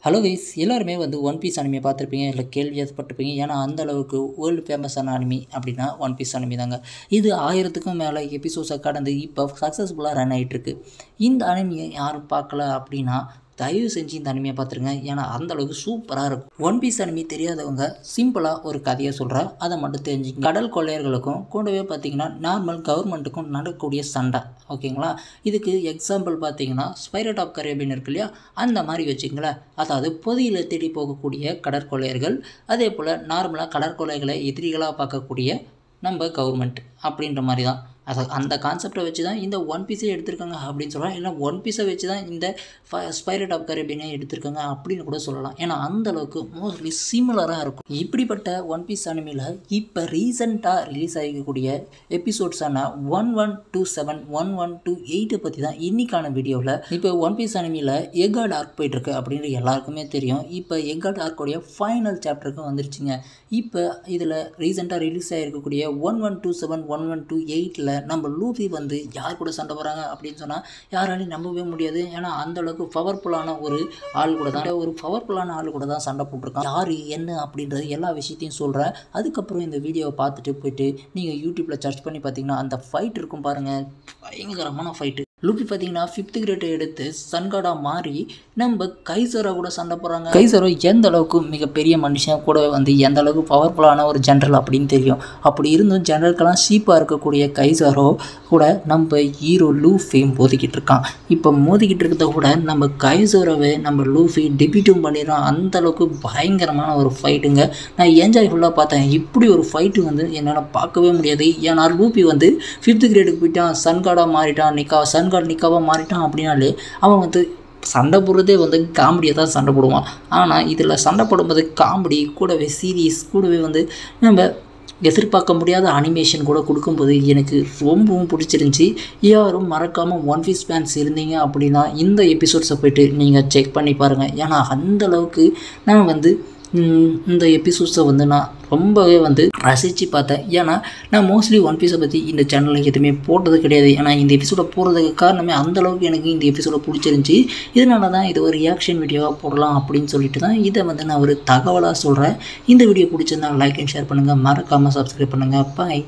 Hello guys, எல்லாருமே one piece anime பார்த்துருப்பீங்க, இல்லை கேள்விப்பட்டிருப்பீங்க. ஏன்னா அந்த அளவுக்கு வேர்ல்டு ஃபேமஸான அனிமி அப்படின்னா ஒன் பீஸ் அனிமி தாங்க. இது 1000க்கும் மேலே எபிசோட்ஸை கடந்து இப்போ சக்ஸஸ்ஃபுல்லாக ரன் ஆகிட்டுருக்கு. இந்த அனிமியை யாரும் பார்க்கல அப்படின்னா தயவு செஞ்சு இந்த அனிமையை பார்த்துருங்க. ஏன்னா அந்தளவுக்கு சூப்பராக இருக்கும். ஒன் பீஸ் அனிமி தெரியாதவங்க சிம்பிளாக ஒரு கதையை சொல்கிறேன், அதை மட்டும் தெரிஞ்சுங்க. கடல் கொள்ளையர்களுக்கும் கூடவே பார்த்தீங்கன்னா நார்மல் கவர்மெண்ட்டுக்கும் நடக்கக்கூடிய சண்டை, ஓகேங்களா? இதுக்கு எக்ஸாம்பிள் பார்த்தீங்கன்னா பைரேட்ஸ் ஆஃப் கரீபியன் இருக்கு இல்லையா, அந்த மாதிரி வச்சுங்களேன். அதாவது பொதியில் தேடி போகக்கூடிய கடற்கொள்ளையர்கள், அதே போல் நார்மலாக கடற்கொள்ளைகளை எதிரிகளாக பார்க்கக்கூடிய நம்ம கவர்மெண்ட் அப்படின்ற மாதிரி தான். அந்த கான்செப்டை வச்சு தான் இந்த ஒன் பீஸே எடுத்திருக்காங்க அப்படின்னு சொல்லலாம். இல்லை ஒன் பீஸை வச்சு தான் இந்த பைரேட்ஸ் ஆஃப் கரீபியனை எடுத்திருக்காங்க அப்படின்னு கூட சொல்லலாம். ஏன்னா அந்தளவுக்கு மோஸ்ட்லி சிமிலராக இருக்கும். இப்படிப்பட்ட ஒன் பீஸ் அனிமியில் இப்போ ரீசெண்டாக ரிலீஸ் ஆகிக்கக்கூடிய எபிசோட்ஸான 1127 1128 பற்றி தான் இன்றைக்கான வீடியோவில். இப்போ ஒன் பீஸ் அனிமியில் எக்கார்ட் ஆர்க் போயிட்டுருக்கு அப்படின்னு எல்லாருக்குமே தெரியும். இப்போ எக்கார்ட் ஆர்க்கோடைய ஃபைனல் சாப்டருக்கு வந்துருச்சுங்க. இப்போ இதில் ரீசெண்டாக ரிலீஸ் ஆகிருக்கக்கூடிய 1127 1128 நம்ம லூஃபி யார் கூட சண்டை போகிறாங்க அப்படின்னு சொன்னால் யாராலையும் நம்பவே முடியாது. ஏன்னா அந்தளவுக்கு பவர்ஃபுல்லான ஒரு ஆள் கூட தான் சண்டை போட்டிருக்கான். யார் என்ன அப்படின்றது எல்லா விஷயத்தையும் சொல்கிறேன். அதுக்கப்புறம் இந்த வீடியோவை பார்த்துட்டு போயிட்டு நீங்கள் யூடியூப்பில் சர்ச் பண்ணி பார்த்தீங்கன்னா அந்த ஃபைட் இருக்கும் பாருங்கள், பயங்கரமான ஃபைட்டு. லூஃபி பார்த்தீங்கன்னா 5th கிரேட்டை எடுத்து சன்காடாக மாறி நம்ம கைசரோ கூட சண்டை போகிறாங்க. கைசரோ எந்த அளவுக்கு மிகப்பெரிய மனுஷன் கூட எந்த அளவுக்கு பவர்ஃபுல்லான ஒரு ஜென்ரல் அப்படின்னு தெரியும். அப்படி இருந்தும் ஜென்ரலுக்கெல்லாம் சீப்பாக இருக்கக்கூடிய கைசரோ கூட நம்ம ஹீரோ லூஃபி மோதிக்கிட்டு இருக்கான். இப்போ மோதிக்கிட்டு இருக்கிறத கூட நம்ம கைசரோவை நம்ம லூஃபி டெபியூட்டும் பண்ணிடுறான். அந்தளவுக்கு பயங்கரமான ஒரு ஃபைட்டுங்க. நான் என்ஜாய்ஃபுல்லாக பார்த்தேன். இப்படி ஒரு ஃபைட்டு என்னால் பார்க்கவே முடியாது. ஏன்னா லூஃபி 5th கிரேடுக்கு போயிட்டான், சன்காடாக மாறிட்டான், நிக்காவாக மாறிட்டான் அப்படின்னாலே அவன் சண்டை போடுறதே காமெடியாக தான் சண்டை போடுவான். ஆனால் இதில் சண்டை போடும்போது காமெடி கூடவே சீரியஸ் கூடவே நம்ம எதிர்பார்க்க முடியாத அனிமேஷன் கூட கொடுக்கும்போது எனக்கு ரொம்பவும் பிடிச்சிருந்துச்சி. யாரும் மறக்காமல் ஒன் பீஸ் ஃபேன்ஸ் இருந்தீங்க அப்படின்னா இந்த எபிசோட்ஸை போய்ட்டு நீங்கள் செக் பண்ணி பாருங்கள். ஏன்னா அந்தளவுக்கு நான் இந்த எபிசோட்ஸை நான் ரொம்பவே ரசித்து பார்த்தேன். ஏன்னா நான் மோஸ்ட்லி ஒன் பீஸை பற்றி இந்த சேனலில் எதுவுமே போட்டது கிடையாது. ஏன்னா இந்த எபிசோடை போடுறதுக்கு காரணமே அந்தளவுக்கு எனக்கு இந்த எபிசோடை பிடிச்சிருந்துச்சி. இதனால தான் இது ஒரு ரியாக்ஷன் வீடியோவாக போடலாம் அப்படின்னு சொல்லிட்டு தான் இதை நான் ஒரு தகவலாக சொல்கிறேன். இந்த வீடியோ பிடிச்சிருந்தா லைக் அண்ட் ஷேர் பண்ணுங்கள், மறக்காமல் சப்ஸ்கிரைப் பண்ணுங்கள். பாய்.